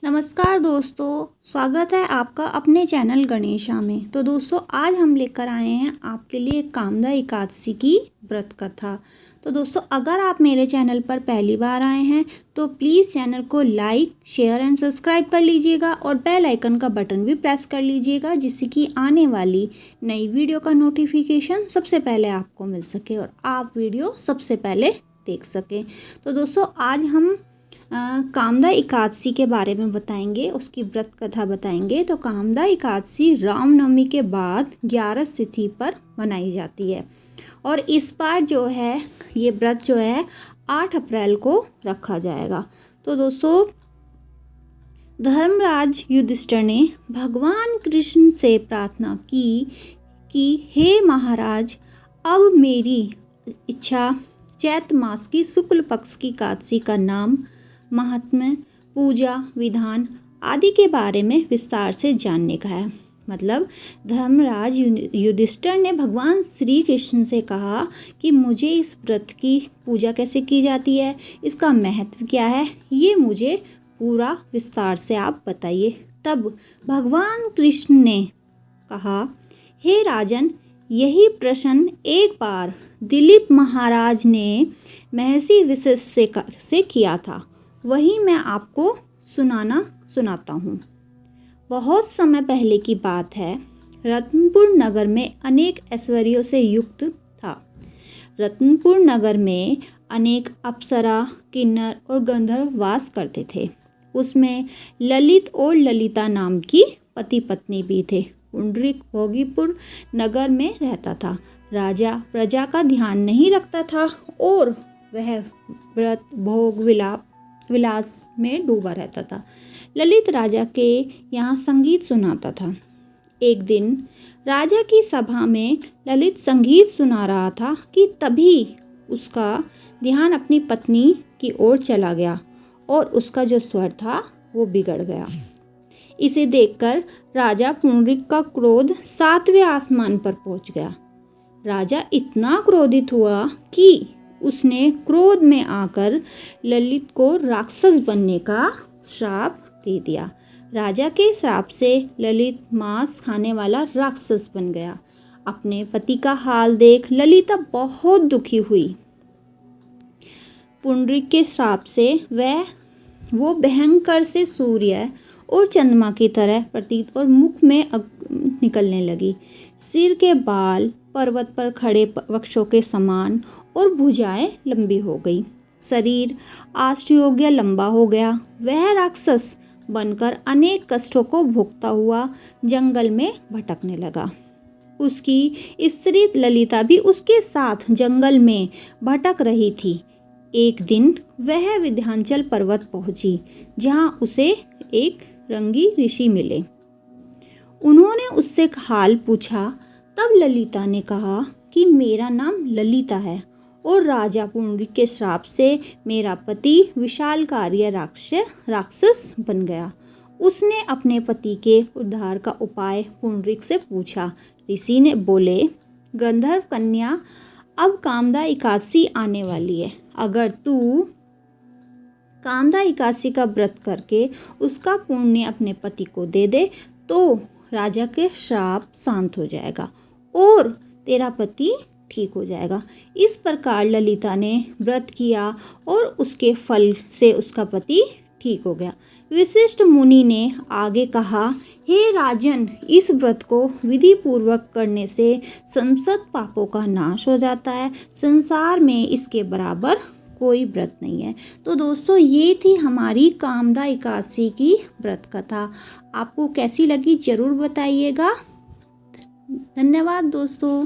नमस्कार दोस्तों, स्वागत है आपका अपने चैनल गणेशा में। तो दोस्तों आज हम लेकर आए हैं आपके लिए कामदा एकादशी की व्रत कथा। तो दोस्तों अगर आप मेरे चैनल पर पहली बार आए हैं तो प्लीज़ चैनल को लाइक, शेयर एंड सब्सक्राइब कर लीजिएगा और बेल आइकन का बटन भी प्रेस कर लीजिएगा, जिससे कि आने वाली नई वीडियो का नोटिफिकेशन सबसे पहले आपको मिल सके और आप वीडियो सबसे पहले देख सकें। तो दोस्तों आज हम कामदा एकादशी के बारे में बताएंगे, उसकी व्रत कथा बताएंगे। तो कामदा एकादशी रामनवमी के बाद 11 तिथि पर मनाई जाती है और इस बार जो है ये व्रत जो है 8 अप्रैल को रखा जाएगा। तो दोस्तों धर्मराज युधिष्ठिर ने भगवान कृष्ण से प्रार्थना की कि हे महाराज, अब मेरी इच्छा चैत्र मास की शुक्ल पक्ष की एकादशी का नाम, महात्म्य, पूजा विधान आदि के बारे में विस्तार से जानने का है। मतलब धर्मराज युधिष्ठिर ने भगवान श्री कृष्ण से कहा कि मुझे इस व्रत की पूजा कैसे की जाती है, इसका महत्व क्या है, ये मुझे पूरा विस्तार से आप बताइए। तब भगवान कृष्ण ने कहा, हे राजन, यही प्रश्न एक बार दिलीप महाराज ने महर्षि वशिष्ठ से किया था, वही मैं आपको सुनाता हूँ। बहुत समय पहले की बात है। रत्नपुर नगर में अनेक ऐश्वर्यों से युक्त था। रत्नपुर नगर में अनेक अप्सरा, किन्नर और गंधर्व वास करते थे। उसमें ललित और ललिता नाम की पति पत्नी भी थे। पुंडरीक भोगीपुर नगर में रहता था। राजा प्रजा का ध्यान नहीं रखता था और वह व्रत भोग विलास में डूबा रहता था। ललित राजा के यहाँ संगीत सुनाता था। एक दिन राजा की सभा में ललित संगीत सुना रहा था कि तभी उसका ध्यान अपनी पत्नी की ओर चला गया और उसका जो स्वर था वो बिगड़ गया। इसे देखकर राजा पुंडरीक का क्रोध 7वें आसमान पर पहुंच गया। राजा इतना क्रोधित हुआ कि उसने क्रोध में आकर ललित को राक्षस बनने का श्राप दे दिया। राजा के श्राप से ललित मांस खाने वाला राक्षस बन गया। अपने पति का हाल देख ललिता बहुत दुखी हुई। पुंडरीक के श्राप से वो भयंकर से सूर्य और चंद्रमा की तरह प्रतीत और मुख में निकलने लगी। सिर के बाल पर्वत पर खड़े वृक्षों के समान और भुजाएं लंबी हो गई। शरीर आश्चर्योग्य लंबा हो गया। वह राक्षस बनकर अनेक कष्टों को भोगता हुआ जंगल में भटकने लगा। उसकी स्त्री ललिता भी उसके साथ जंगल में भटक रही थी। एक दिन वह विंध्याचल पर्वत पहुंची, जहां उसे एक रंगी ऋषि मिले। उन्होंने उससे हाल पूछा। तब ललिता ने कहा कि मेरा नाम ललिता है और राजा पुंडरीक के श्राप से मेरा पति विशालकाय राक्षस बन गया। उसने अपने पति के उद्धार का उपाय पुंडरीक से पूछा। ऋषि ने बोले, गंधर्व कन्या, अब कामदा एकादशी आने वाली है। अगर तू कामदा एकादशी का व्रत करके उसका पुण्य अपने पति को दे दे तो राजा के श्राप शांत हो जाएगा और तेरा पति ठीक हो जाएगा। इस प्रकार ललिता ने व्रत किया और उसके फल से उसका पति ठीक हो गया। वशिष्ठ मुनि ने आगे कहा, हे राजन, इस व्रत को विधि पूर्वक करने से संसद पापों का नाश हो जाता है। संसार में इसके बराबर कोई व्रत नहीं है। तो दोस्तों ये थी हमारी कामदा एकादशी की व्रत कथा। आपको कैसी लगी जरूर बताइएगा। धन्यवाद दोस्तों।